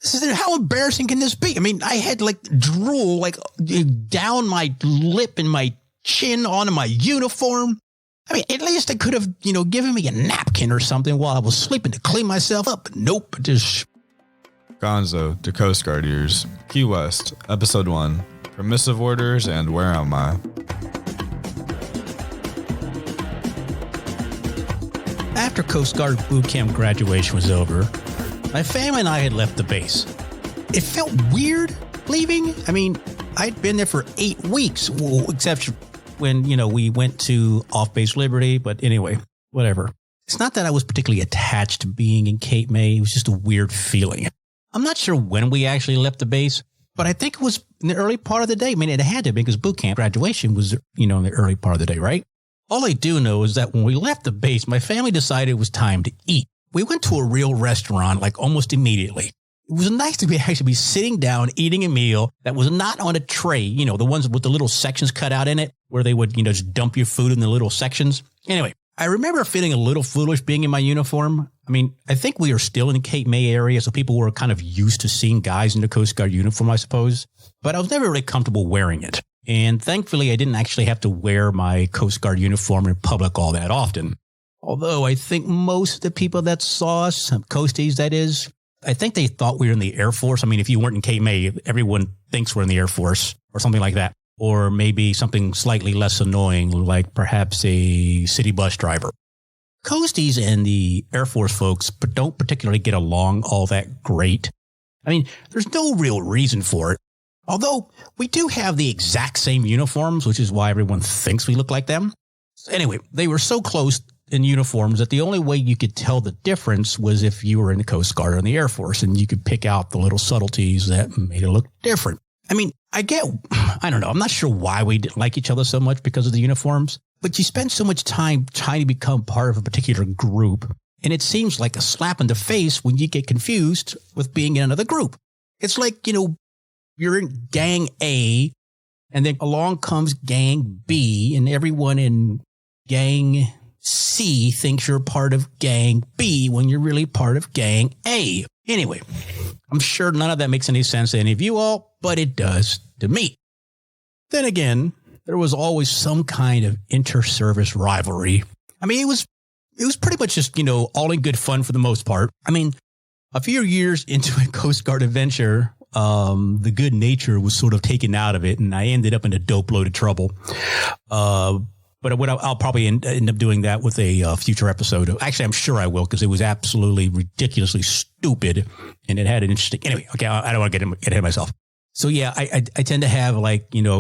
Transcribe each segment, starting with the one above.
How embarrassing can this be? I mean, I had like drool like down my lip and my chin onto my uniform. I mean, at least they could have, given me a napkin or something while I was sleeping to clean myself up. But nope, just... Gonzo to Coast Guard Ears. Key West, Episode 1. Permissive Orders and Where Am I? After Coast Guard boot camp graduation was over, my family and I had left the base. It felt weird leaving. I mean, I'd been there for 8 weeks, well, except when, we went to Off-Base Liberty. But anyway, whatever. It's not that I was particularly attached to being in Cape May. It was just a weird feeling. I'm not sure when we actually left the base, but I think it was in the early part of the day. I mean, it had to be because boot camp graduation was, in the early part of the day, right? All I do know is that when we left the base, my family decided it was time to eat. We went to a real restaurant like almost immediately. It was nice to actually be sitting down, eating a meal that was not on a tray, the ones with the little sections cut out in it where they would, just dump your food in the little sections. Anyway, I remember feeling a little foolish being in my uniform. I mean, I think we are still in the Cape May area, so people were kind of used to seeing guys in the Coast Guard uniform, I suppose. But I was never really comfortable wearing it. And thankfully, I didn't actually have to wear my Coast Guard uniform in public all that often. Although I think most of the people that saw us, Coasties that is, I think they thought we were in the Air Force. I mean, if you weren't in Cape May, everyone thinks we're in the Air Force or something like that. Or maybe something slightly less annoying, like perhaps a city bus driver. Coasties and the Air Force folks don't particularly get along all that great. I mean, there's no real reason for it. Although we do have the exact same uniforms, which is why everyone thinks we look like them. Anyway, they were so close in uniforms that the only way you could tell the difference was if you were in the Coast Guard or in the Air Force, and you could pick out the little subtleties that made it look different. I mean, I don't know. I'm not sure why we didn't like each other so much because of the uniforms, but you spend so much time trying to become part of a particular group, and it seems like a slap in the face when you get confused with being in another group. It's like, you're in Gang A, and then along comes Gang B, and everyone in Gang C thinks you're part of Gang B when you're really part of Gang A. Anyway, I'm sure none of that makes any sense to any of you all, but it does to me. Then again, there was always some kind of inter-service rivalry. I mean, it was pretty much just, all in good fun for the most part. I mean, a few years into a Coast Guard adventure, the good nature was sort of taken out of it, and I ended up in a dope load of trouble. But I'll probably end up doing that with a future episode. Actually, I'm sure I will, because it was absolutely ridiculously stupid, and it had an interesting... Anyway, okay, I don't want to get ahead of myself. So yeah, I tend to have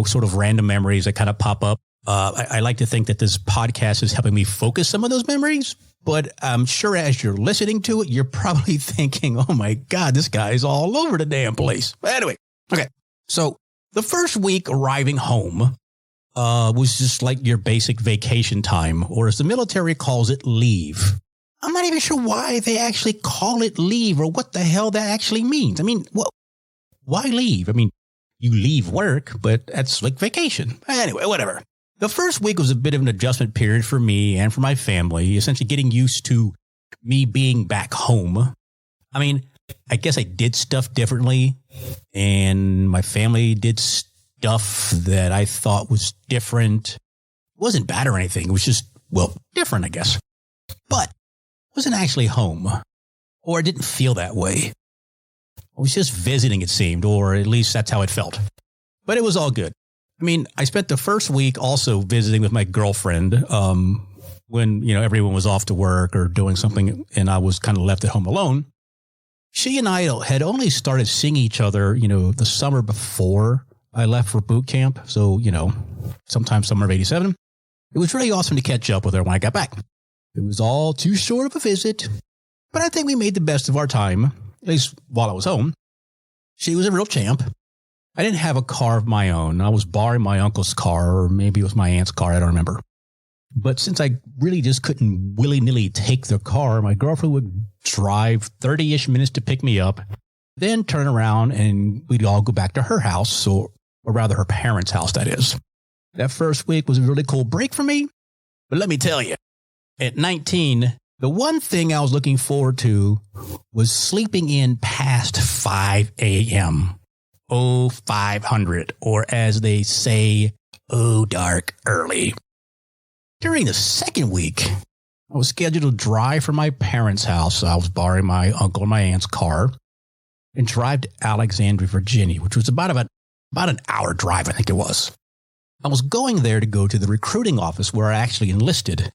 sort of random memories that kind of pop up. I like to think that this podcast is helping me focus some of those memories, but I'm sure as you're listening to it, you're probably thinking, oh my God, this guy's all over the damn place. But anyway, okay. So the first week arriving home was just like your basic vacation time, or as the military calls it, leave. I'm not even sure why they actually call it leave or what the hell that actually means. I mean, why leave? I mean, you leave work, but that's like vacation. Anyway, whatever. The first week was a bit of an adjustment period for me and for my family, essentially getting used to me being back home. I mean, I guess I did stuff differently, and my family did stuff that I thought was different. It wasn't bad or anything. It was just, different, I guess. But it wasn't actually home, or it didn't feel that way. I was just visiting, it seemed, or at least that's how it felt. But it was all good. I mean, I spent the first week also visiting with my girlfriend when, everyone was off to work or doing something, and I was kind of left at home alone. She and I had only started seeing each other, the summer before I left for boot camp. So, sometime summer of 87. It was really awesome to catch up with her when I got back. It was all too short of a visit, but I think we made the best of our time, at least while I was home. She was a real champ. I didn't have a car of my own. I was borrowing my uncle's car, or maybe it was my aunt's car. I don't remember. But since I really just couldn't willy-nilly take the car, my girlfriend would drive 30-ish minutes to pick me up, then turn around and we'd all go back to her house, or rather her parents' house, that is. That first week was a really cool break for me. But let me tell you, at 19, The one thing I was looking forward to was sleeping in past 5 a.m. Oh, 500, or as they say, oh, dark early. During the second week, I was scheduled to drive from my parents' house. I was borrowing my uncle and my aunt's car and drive to Alexandria, Virginia, which was about an hour drive, I think it was. I was going there to go to the recruiting office where I actually enlisted.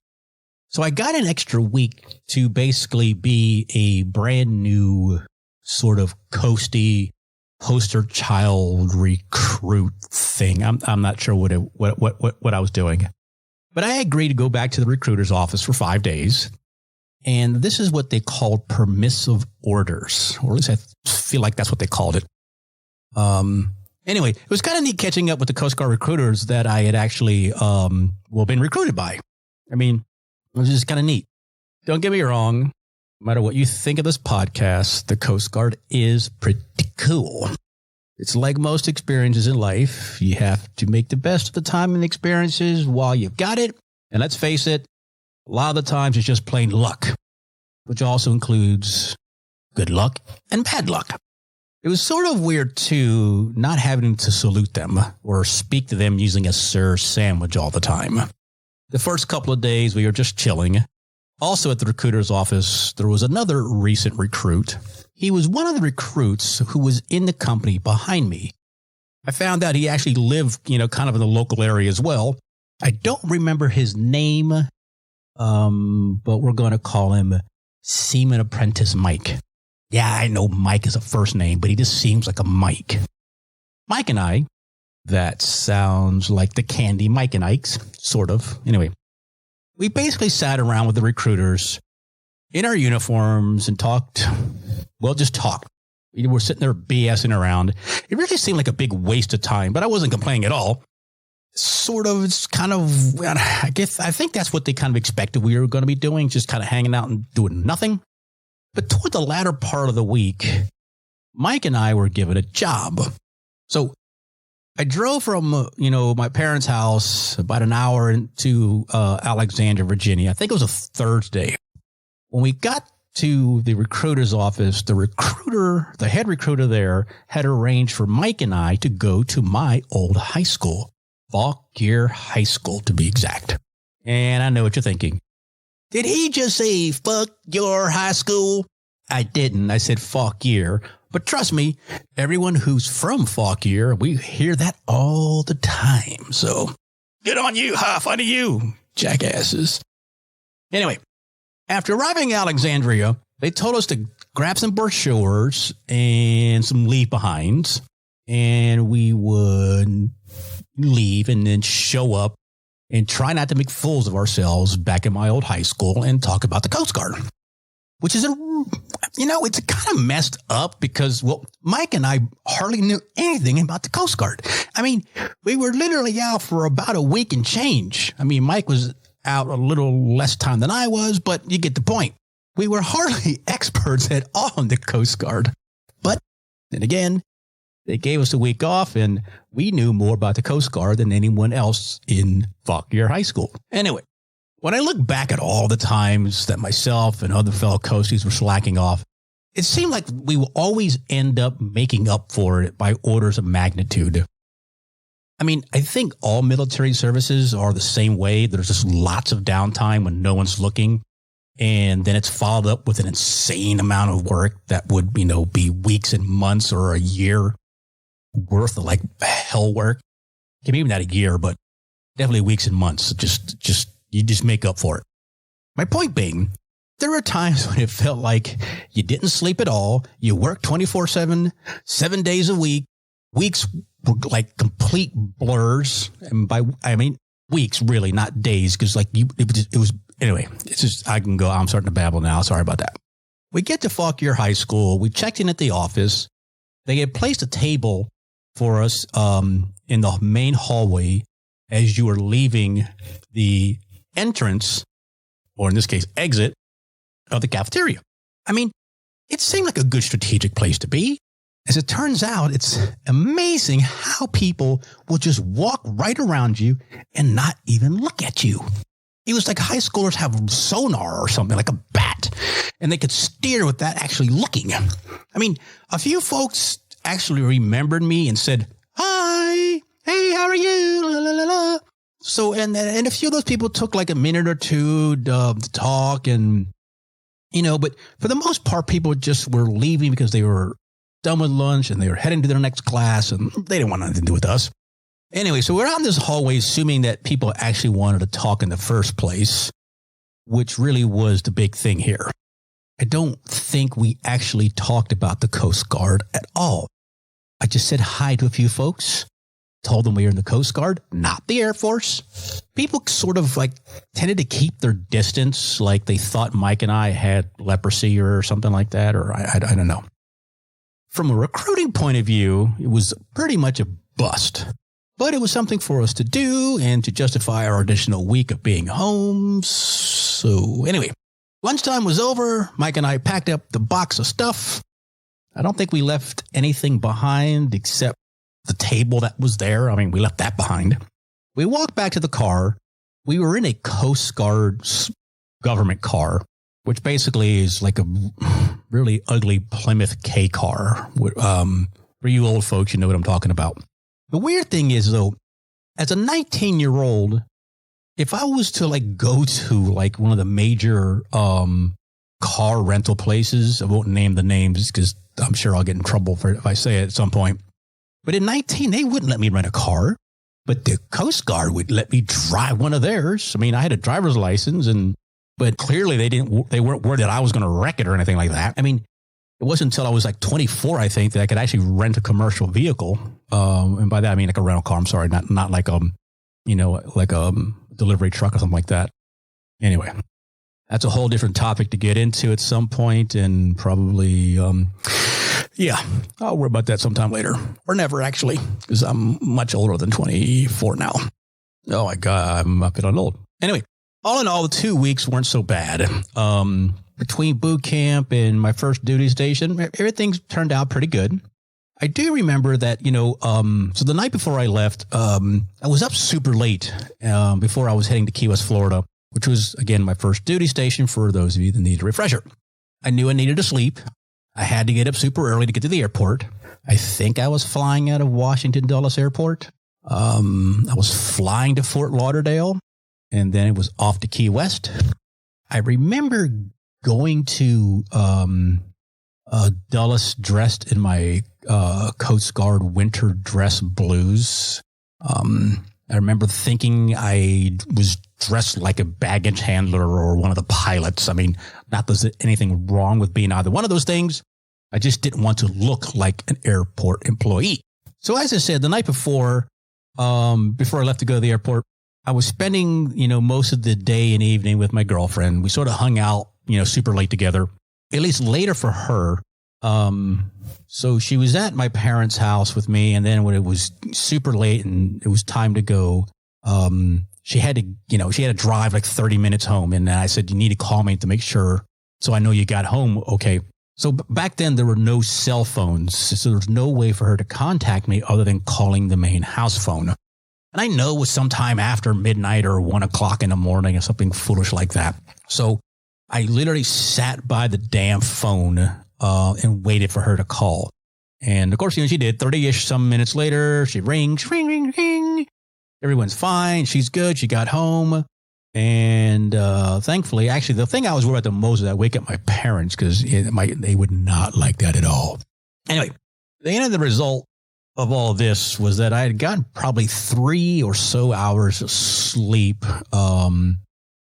So I got an extra week to basically be a brand new sort of coasty poster child recruit thing. I'm not sure what I was doing, but I agreed to go back to the recruiter's office for 5 days. And this is what they called permissive orders, or at least I feel like that's what they called it. Anyway, it was kind of neat catching up with the Coast Guard recruiters that I had actually, been recruited by. I mean, it was just kind of neat. Don't get me wrong. No matter what you think of this podcast, the Coast Guard is pretty cool. It's like most experiences in life. You have to make the best of the time and experiences while you've got it. And let's face it, a lot of the times it's just plain luck, which also includes good luck and bad luck. It was sort of weird, too, not having to salute them or speak to them using a sir sandwich all the time. The first couple of days, we were just chilling. Also at the recruiter's office, there was another recent recruit. He was one of the recruits who was in the company behind me. I found out he actually lived, kind of in the local area as well. I don't remember his name, but we're going to call him Seaman Apprentice Mike. Yeah, I know Mike is a first name, but he just seems like a Mike. Mike and I, that sounds like the candy Mike and Ike's, sort of. Anyway. We basically sat around with the recruiters in our uniforms and talked. We were sitting there BSing around. It really seemed like a big waste of time, but I wasn't complaining at all. Sort of, it's kind of, I think that's what they kind of expected we were going to be doing, just kind of hanging out and doing nothing. But toward the latter part of the week, Mike and I were given a job. So I drove from, my parents' house about an hour to Alexandria, Virginia. I think it was a Thursday. When we got to the recruiter's office, the head recruiter there had arranged for Mike and I to go to my old high school, Fauquier High School to be exact. And I know what you're thinking. Did he just say, fuck your high school? I didn't. I said Fauquier. But trust me, everyone who's from Fauquier, we hear that all the time. So good on you, funny you, jackasses. Anyway, after arriving at Alexandria, they told us to grab some brochures and some leave behinds, and we would leave and then show up and try not to make fools of ourselves back in my old high school and talk about the Coast Guard. Which is, it's kind of messed up because, Mike and I hardly knew anything about the Coast Guard. I mean, we were literally out for about a week and change. I mean, Mike was out a little less time than I was, but you get the point. We were hardly experts at all in the Coast Guard. But then again, they gave us a week off and we knew more about the Coast Guard than anyone else in Fauquier High School. Anyway. When I look back at all the times that myself and other fellow coasties were slacking off, it seemed like we will always end up making up for it by orders of magnitude. I mean, I think all military services are the same way. There's just lots of downtime when no one's looking. And then it's followed up with an insane amount of work that would, be weeks and months or a year worth of hell work. Maybe not a year, but definitely weeks and months. You just make up for it. My point being, there were times when it felt like you didn't sleep at all. You worked 24/7, 7 days a week. Weeks were like complete blurs. And weeks, really, not days. Because it was, anyway, it's just, I'm starting to babble now. Sorry about that. We get to Fauquier High School. We checked in at the office. They had placed a table for us in the main hallway as you were leaving the entrance, or in this case, exit, of the cafeteria. I mean, it seemed like a good strategic place to be. As it turns out, it's amazing how people will just walk right around you and not even look at you. It was like high schoolers have sonar or something, like a bat, and they could steer without actually looking. I mean, a few folks actually remembered me and said, "Hi, hey, how are you?" La, la, la, la. So, and a few of those people took like a minute or two to talk, and but for the most part, people just were leaving because they were done with lunch and they were heading to their next class, and they didn't want nothing to do with us. Anyway, so we're out in this hallway, assuming that people actually wanted to talk in the first place, which really was the big thing here. I don't think we actually talked about the Coast Guard at all. I just said hi to a few folks, told them we were in the Coast Guard, not the Air Force. People sort of like tended to keep their distance, like they thought Mike and I had leprosy or something like that, or I don't know. From a recruiting point of view, it was pretty much a bust. But it was something for us to do and to justify our additional week of being home. So anyway, lunchtime was over. Mike and I packed up the box of stuff. I don't think we left anything behind except the table that was there. I mean, we left that behind. We walked back to the car. We were in a Coast Guard government car, which basically is like a really ugly Plymouth K car. For you old folks, you know what I'm talking about. The weird thing is, though, as a 19-year-old, if I was to like go to like one of the major car rental places, I won't name the names because I'm sure I'll get in trouble for it if I say it at some point. But in 19, they wouldn't let me rent a car, but the Coast Guard would let me drive one of theirs. I mean, I had a driver's license, but clearly they weren't worried that I was going to wreck it or anything like that. I mean, it wasn't until I was like 24, I think, that I could actually rent a commercial vehicle. And by that, I mean like a rental car. I'm sorry, not like like a delivery truck or something like that. Anyway, that's a whole different topic to get into at some point, and probably, I'll worry about that sometime later, or never actually, because I'm much older than 24 now. Oh my God, I'm feeling old. Anyway, all in all, the 2 weeks weren't so bad. Between boot camp and my first duty station, everything turned out pretty good. I do remember that, so the night before I left, I was up super late before I was heading to Key West, Florida, which was, again, my first duty station for those of you that need a refresher. I knew I needed to sleep. I had to get up super early to get to the airport. I think I was flying out of Washington Dulles Airport. I was flying to Fort Lauderdale, and then it was off to Key West. I remember going to Dulles dressed in my Coast Guard winter dress blues. I remember thinking I was dressed like a baggage handler or one of the pilots. I mean, not that there's anything wrong with being either one of those things. I just didn't want to look like an airport employee. So as I said, the night before I left to go to the airport, I was spending, most of the day and evening with my girlfriend. We sort of hung out, super late together, at least later for her. So she was at my parents' house with me. And then when it was super late and it was time to go, she had to drive like 30 minutes home. And I said, you need to call me to make sure. So I know you got home. Okay. So back then there were no cell phones. So there's no way for her to contact me other than calling the main house phone. And I know it was sometime after midnight or 1 o'clock in the morning or something foolish like that. So I literally sat by the damn phone and waited for her to call. And of course, she did. 30-ish some minutes later, she rings, ring, ring, ring. Everyone's fine. She's good. She got home. And thankfully, actually, the thing I was worried about the most is I wake up my parents because they would not like that at all. Anyway, the end of the result of all this was that I had gotten probably 3 or so hours of sleep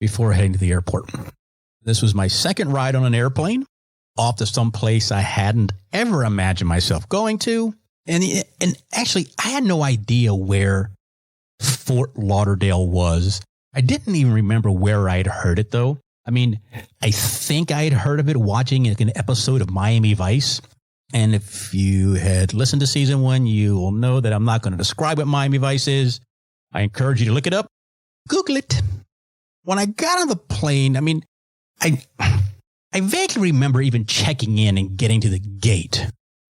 before heading to the airport. This was my second ride on an airplane off to some place I hadn't ever imagined myself going to. And actually, I had no idea where Fort Lauderdale was. I didn't even remember where I'd heard it, though. I mean, I think I had heard of it watching an episode of Miami Vice. And if you had listened to season 1, you will know that I'm not going to describe what Miami Vice is. I encourage you to look it up. Google it. When I got on the plane, I mean, I vaguely remember even checking in and getting to the gate.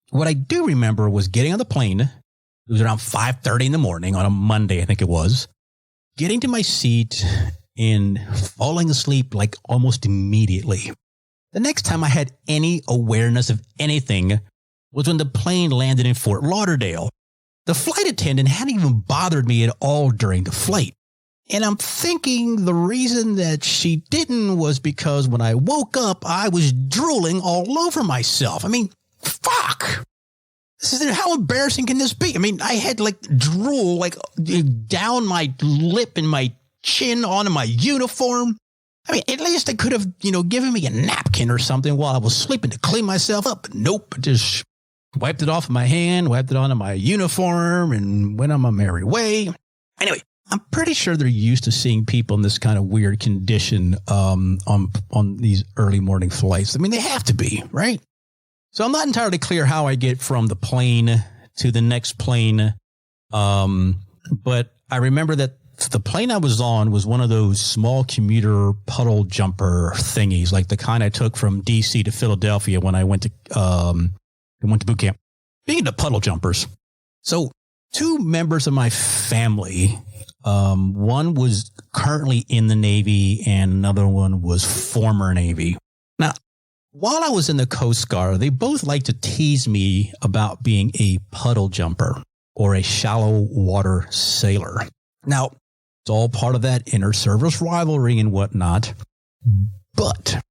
What I do remember was getting on the plane. It was around 5:30 in the morning on a Monday, I think it was. Getting to my seat and falling asleep like almost immediately. The next time I had any awareness of anything was when the plane landed in Fort Lauderdale. The flight attendant hadn't even bothered me at all during the flight. And I'm thinking the reason that she didn't was because when I woke up, I was drooling all over myself. I mean, fuck. How embarrassing can this be? I mean, I had like drool like down my lip and my chin onto my uniform. I mean, at least they could have, given me a napkin or something while I was sleeping to clean myself up. But nope, just wiped it off of my hand, wiped it onto my uniform, and went on my merry way. Anyway, I'm pretty sure they're used to seeing people in this kind of weird condition on these early morning flights. I mean, they have to be, right? So I'm not entirely clear how I get from the plane to the next plane. But I remember that the plane I was on was one of those small commuter puddle jumper thingies, like the kind I took from DC to Philadelphia when I went to boot camp. Being the puddle jumpers. So 2 members of my family, one was currently in the Navy and another one was former Navy. Now, while I was in the Coast Guard, they both liked to tease me about being a puddle jumper or a shallow water sailor. Now, it's all part of that inter-service rivalry and whatnot. But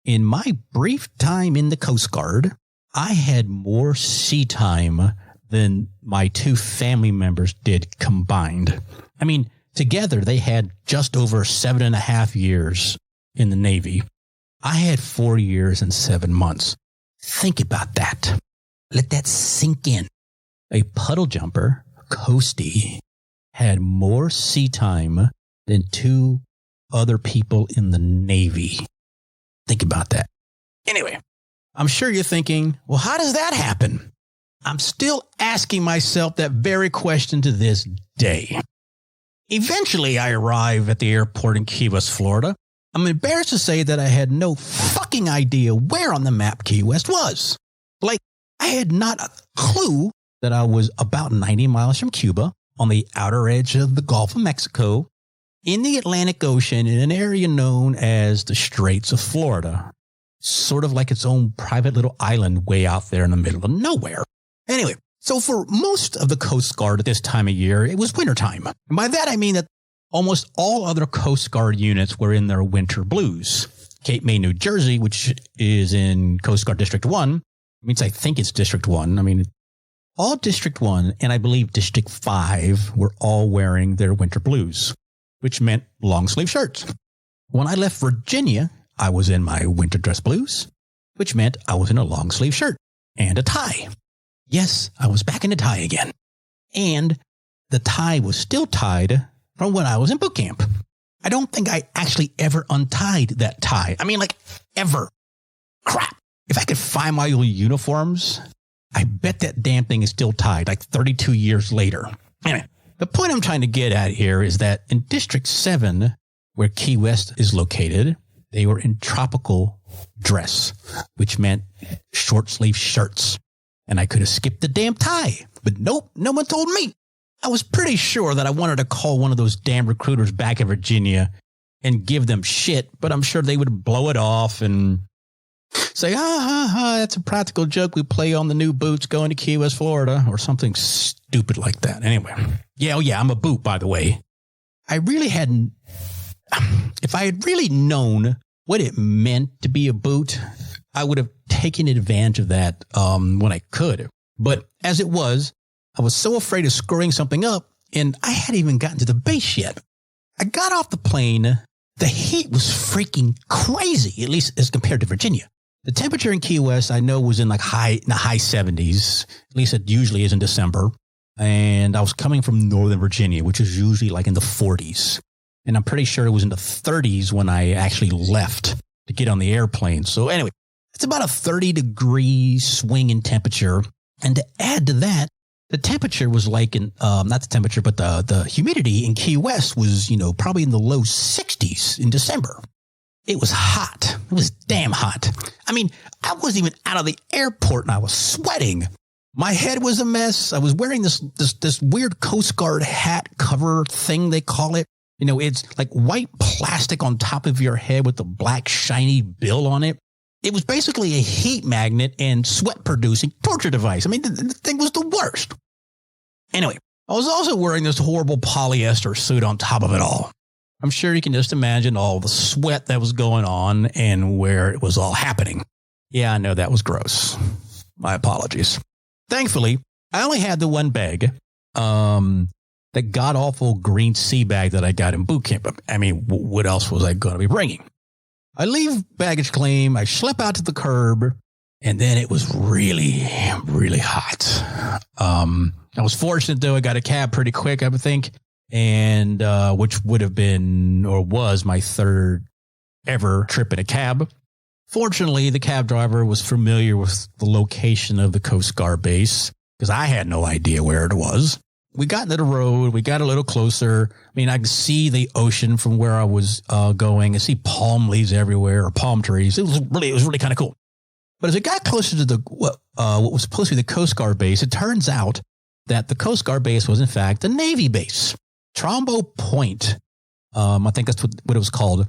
in my brief time in the Coast Guard, I had more sea time than my 2 family members did combined. I mean, together they had just over 7.5 years in the Navy. I had 4 years and 7 months. Think about that. Let that sink in. A puddle jumper, coastie, had more sea time than 2 other people in the Navy. Think about that. Anyway, I'm sure you're thinking, well, how does that happen? I'm still asking myself that very question to this day. Eventually, I arrive at the airport in Key West, Florida. I'm embarrassed to say that I had no fucking idea where on the map Key West was. Like, I had not a clue that I was about 90 miles from Cuba on the outer edge of the Gulf of Mexico in the Atlantic Ocean in an area known as the Straits of Florida. Sort of like its own private little island way out there in the middle of nowhere. Anyway, so for most of the Coast Guard at this time of year, it was wintertime. And by that, I mean that almost all other Coast Guard units were in their winter blues. Cape May, New Jersey, which is in Coast Guard District 1, I think it's District 1. I mean, all District 1 and I believe District 5 were all wearing their winter blues, which meant long sleeve shirts. When I left Virginia, I was in my winter dress blues, which meant I was in a long sleeve shirt and a tie. Yes, I was back in the tie again. And the tie was still tied from when I was in boot camp. I don't think I actually ever untied that tie. I mean, like, ever. Crap. If I could find my old uniforms, I bet that damn thing is still tied, like 32 years later. Anyway, the point I'm trying to get at here is that in District 7, where Key West is located, they were in tropical dress, which meant short sleeve shirts. And I could have skipped the damn tie. But nope, no one told me. I was pretty sure that I wanted to call one of those damn recruiters back in Virginia and give them shit, but I'm sure they would blow it off and say, that's a practical joke we play on the new boots going to Key West, Florida, or something stupid like that. Anyway, yeah, I'm a boot, by the way. If I had really known what it meant to be a boot, I would have taken advantage of that when I could. But as it was, I was so afraid of screwing something up, and I hadn't even gotten to the base yet. I got off the plane. The heat was freaking crazy, at least as compared to Virginia. The temperature in Key West, I know, was in the high 70s. At least it usually is in December. And I was coming from Northern Virginia, which is usually like in the 40s. And I'm pretty sure it was in the 30s when I actually left to get on the airplane. So anyway, it's about a 30-degree swing in temperature. And to add to that, the temperature was like not the temperature, but the humidity in Key West was, probably in the low 60s in December. It was hot. It was damn hot. I mean, I wasn't even out of the airport and I was sweating. My head was a mess. I was wearing this weird Coast Guard hat cover thing, they call it. It's like white plastic on top of your head with a black shiny bill on it. It was basically a heat magnet and sweat-producing torture device. I mean, the thing was the worst. Anyway, I was also wearing this horrible polyester suit on top of it all. I'm sure you can just imagine all the sweat that was going on and where it was all happening. Yeah, I know that was gross. My apologies. Thankfully, I only had the one bag, that god-awful green sea bag that I got in boot camp. I mean, what else was I going to be bringing? I leave baggage claim, I schlep out to the curb, and then it was really, really hot. I was fortunate, though. I got a cab pretty quick, I would think, and which would have been or was my third ever trip in a cab. Fortunately, the cab driver was familiar with the location of the Coast Guard base because I had no idea where it was. We got into the road. We got a little closer. I mean, I could see the ocean from where I was going. I see palm leaves everywhere or palm trees. It was really kind of cool. But as it got closer to what was supposed to be the Coast Guard base, it turns out that the Coast Guard base was, in fact, a Navy base. Trombo Point. I think that's what it was called.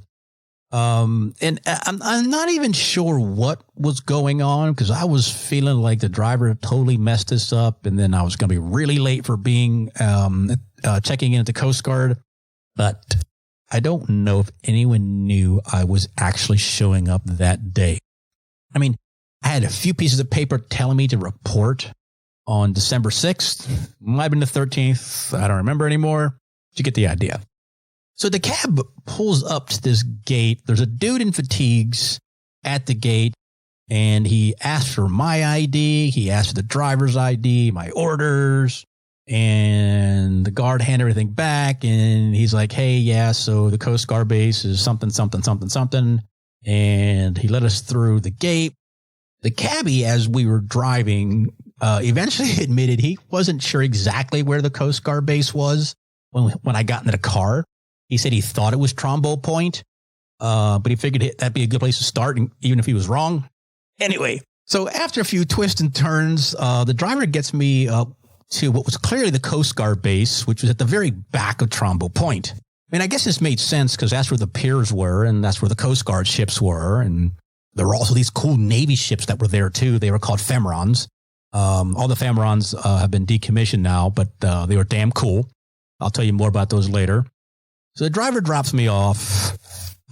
And I'm not even sure what was going on because I was feeling like the driver totally messed this up. And then I was going to be really late for being checking in at the Coast Guard. But I don't know if anyone knew I was actually showing up that day. I mean, I had a few pieces of paper telling me to report on December 6th. Might have been the 13th. I don't remember anymore. But you get the idea. So the cab pulls up to this gate. There's a dude in fatigues at the gate, and he asked for my ID. He asked for the driver's ID, my orders, and the guard handed everything back. And he's like, hey, yeah, so the Coast Guard base is something. And he let us through the gate. The cabbie, as we were driving, eventually admitted he wasn't sure exactly where the Coast Guard base was when I got into the car. He said he thought it was Trombo Point, but he figured that'd be a good place to start, even if he was wrong. Anyway, so after a few twists and turns, the driver gets me up to what was clearly the Coast Guard base, which was at the very back of Trombo Point. I mean, I guess this made sense because that's where the piers were, and that's where the Coast Guard ships were. And there were also these cool Navy ships that were there, too. They were called Femorons. All the Femorons have been decommissioned now, but they were damn cool. I'll tell you more about those later. So the driver drops me off.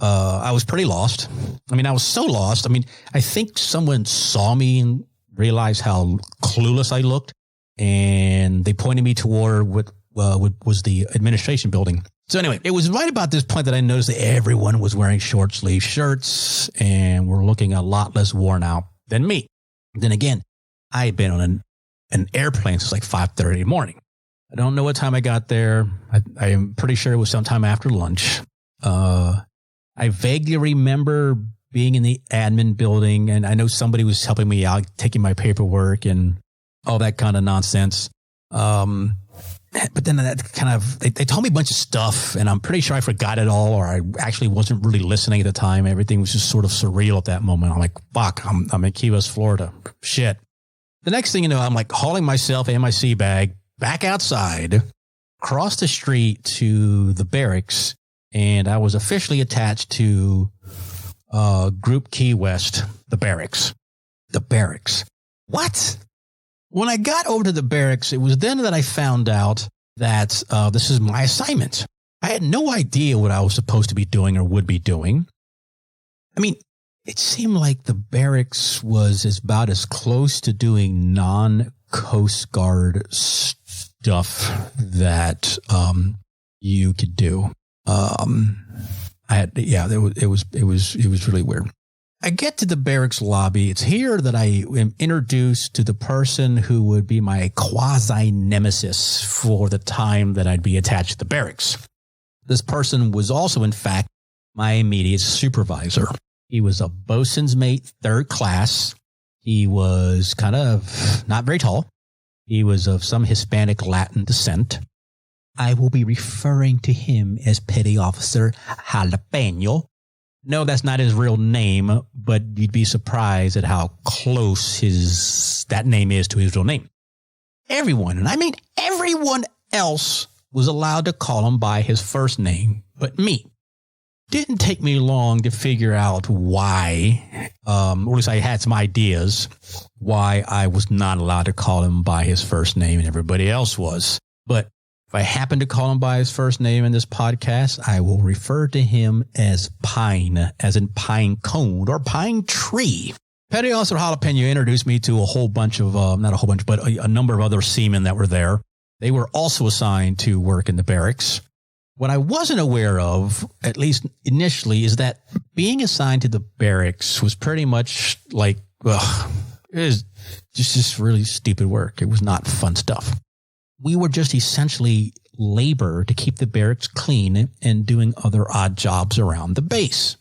I was pretty lost. I mean, I was so lost. I mean, I think someone saw me and realized how clueless I looked. And they pointed me toward what was the administration building. So anyway, it was right about this point that I noticed that everyone was wearing short sleeve shirts and were looking a lot less worn out than me. Then again, I had been on an airplane since like 5:30 in the morning. I don't know what time I got there. I am pretty sure it was sometime after lunch. I vaguely remember being in the admin building, and I know somebody was helping me out, taking my paperwork and all that kind of nonsense. But then that kind of, they told me a bunch of stuff, and I'm pretty sure I forgot it all, or I actually wasn't really listening at the time. Everything was just sort of surreal at that moment. I'm like, fuck, I'm in Key West, Florida. Shit. The next thing you know, I'm like hauling myself and my sea bag back outside, across the street to the barracks, and I was officially attached to Group Key West, the barracks. The barracks. What? When I got over to the barracks, it was then that I found out that this is my assignment. I had no idea what I was supposed to be doing or would be doing. I mean, it seemed like the barracks was about as close to doing non-Coast Guard stuff that you could do. It was really weird. I get to the barracks lobby. It's here that I am introduced to the person who would be my quasi-nemesis for the time that I'd be attached to the barracks. This person was also, in fact, my immediate supervisor. He was a bosun's mate, 3rd class. He was kind of not very tall. He was of some Hispanic Latin descent. I will be referring to him as Petty Officer Jalapeno. No, that's not his real name, but you'd be surprised at how close that name is to his real name. Everyone, and I mean everyone else, was allowed to call him by his first name, but me. Didn't take me long to figure out why, or at least I had some ideas, why I was not allowed to call him by his first name and everybody else was. But if I happen to call him by his first name in this podcast, I will refer to him as Pine, as in pine cone or pine tree. Petty Officer Jalapeno introduced me to a whole bunch of, not a whole bunch, but a number of other seamen that were there. They were also assigned to work in the barracks. What I wasn't aware of, at least initially, is that being assigned to the barracks was pretty much like, it was just really stupid work. It was not fun stuff. We were just essentially labor to keep the barracks clean and doing other odd jobs around the base.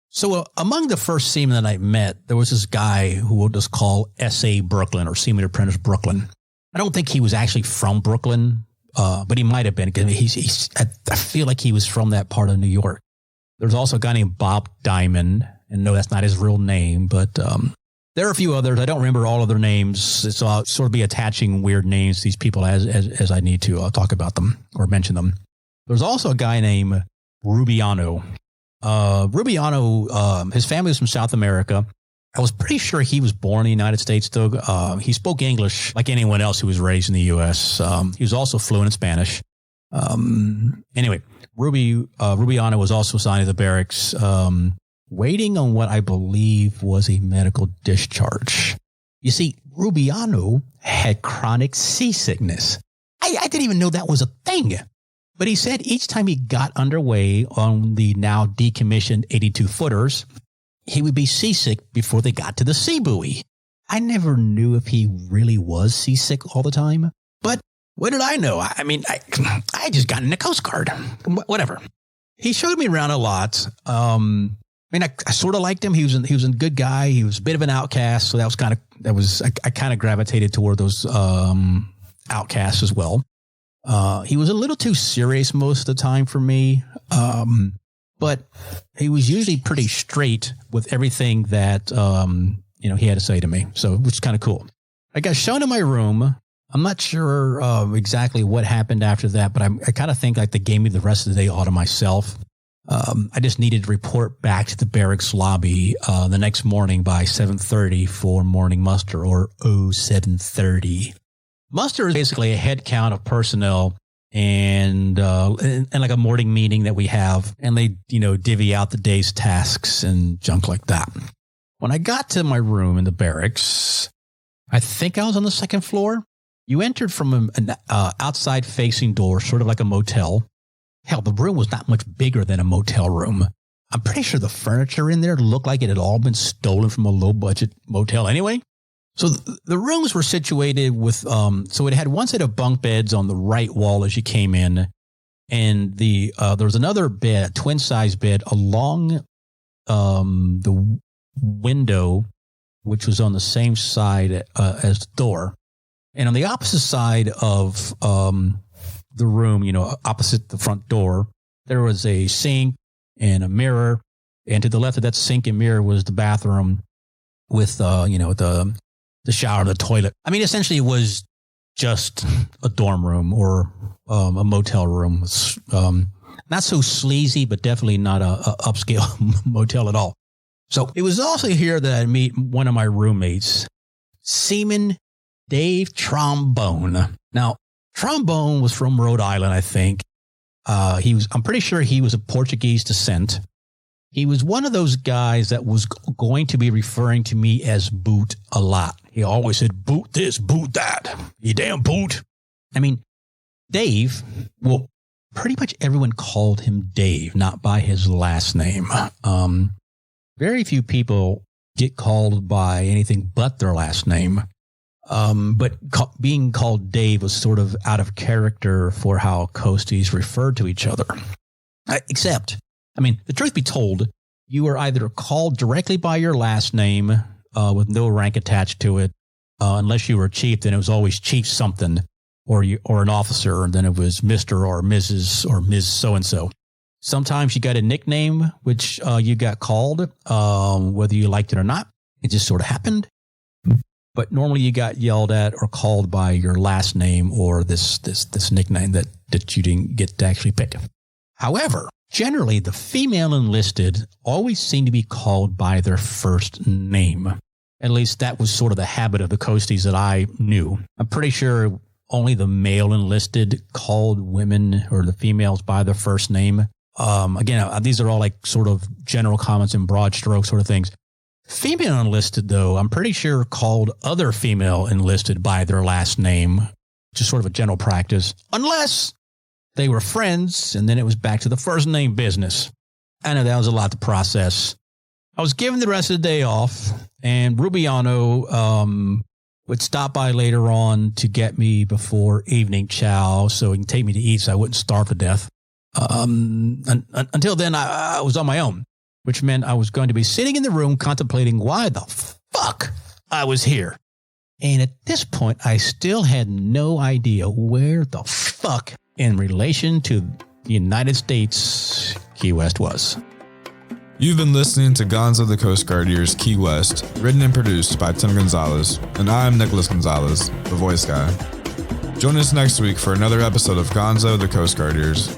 So among the first seamen that I met, there was this guy who we'll just call S.A. Brooklyn or Seaman Apprentice Brooklyn. I don't think he was actually from Brooklyn. But he might have been. I feel like he was from that part of New York. There's also a guy named Bob Diamond, and no, that's not his real name, but there are a few others. I don't remember all of their names, so I'll sort of be attaching weird names to these people as I need to talk about them or mention them. There's also a guy named Rubiano. Rubiano, his family was from South America. I was pretty sure he was born in the United States, though. He spoke English like anyone else who was raised in the U.S. He was also fluent in Spanish. Anyway, Rubiano was also assigned to the barracks, waiting on what I believe was a medical discharge. You see, Rubiano had chronic seasickness. I didn't even know that was a thing. But he said each time he got underway on the now decommissioned 82-footers, he would be seasick before they got to the sea buoy. I never knew if he really was seasick all the time. But what did I know? I mean, I just got in the Coast Guard. Whatever. He showed me around a lot. I sort of liked him. He was a good guy. He was a bit of an outcast. So I kind of gravitated toward those outcasts as well. He was a little too serious most of the time for me. But he was usually pretty straight with everything that, he had to say to me. So, which is kind of cool. I got shown in my room. I'm not sure exactly what happened after that, but I kind of think like they gave me the rest of the day all to myself. I just needed to report back to the barracks lobby the next morning by 7:30 for morning muster, or 7:30. Muster is basically a head count of personnel and like a morning meeting that we have, and they, divvy out the day's tasks and junk like that. When I got to my room in the barracks, I think I was on the second floor. You entered from an outside facing door, sort of like a motel. Hell, the room was not much bigger than a motel room. I'm pretty sure the furniture in there looked like it had all been stolen from a low budget motel anyway. So the rooms were situated with, so it had one set of bunk beds on the right wall as you came in. And there was another bed, twin size bed along the window, which was on the same side as the door. And on the opposite side of the room, opposite the front door, there was a sink and a mirror. And to the left of that sink and mirror was the bathroom with, the shower, the toilet. I mean, essentially it was just a dorm room or a motel room. Not so sleazy, but definitely not a upscale motel at all. So it was also here that I meet one of my roommates, Seaman Dave Trombone. Now, Trombone was from Rhode Island, I think. I'm pretty sure he was of Portuguese descent. He was one of those guys that was going to be referring to me as Boot a lot. He always said, boot this, boot that. You damn boot. I mean, Dave, well, pretty much everyone called him Dave, not by his last name. Very few people get called by anything but their last name. But being called Dave was sort of out of character for how Coasties referred to each other. Except, the truth be told, you were either called directly by your last name with no rank attached to it, unless you were a chief, then it was always Chief something, or an officer, and then it was Mr. or Mrs. or Ms. So-and-so. Sometimes you got a nickname, which you got called, whether you liked it or not. It just sort of happened. But normally you got yelled at or called by your last name or this nickname that you didn't get to actually pick. However, Generally, the female enlisted always seemed to be called by their first name. At least that was sort of the habit of the Coasties that I knew. I'm pretty sure only the male enlisted called women or the females by their first name. Again, these are all like sort of general comments and broad strokes sort of things. Female enlisted, though, I'm pretty sure called other female enlisted by their last name, just sort of a general practice, unless they were friends, and then it was back to the first name business. I know that was a lot to process. I was given the rest of the day off, and Rubiano would stop by later on to get me before evening chow so he can take me to eat so I wouldn't starve to death. Until then, I was on my own, which meant I was going to be sitting in the room contemplating why the fuck I was here. And at this point, I still had no idea where the fuck in relation to the United States Key West was. You've been listening to Gonzo the Coast Guardiers Key West, written and produced by Tim Gonzalez, and I'm Nicholas Gonzalez, the voice guy. Join us next week for another episode of Gonzo the Coast Guardiers.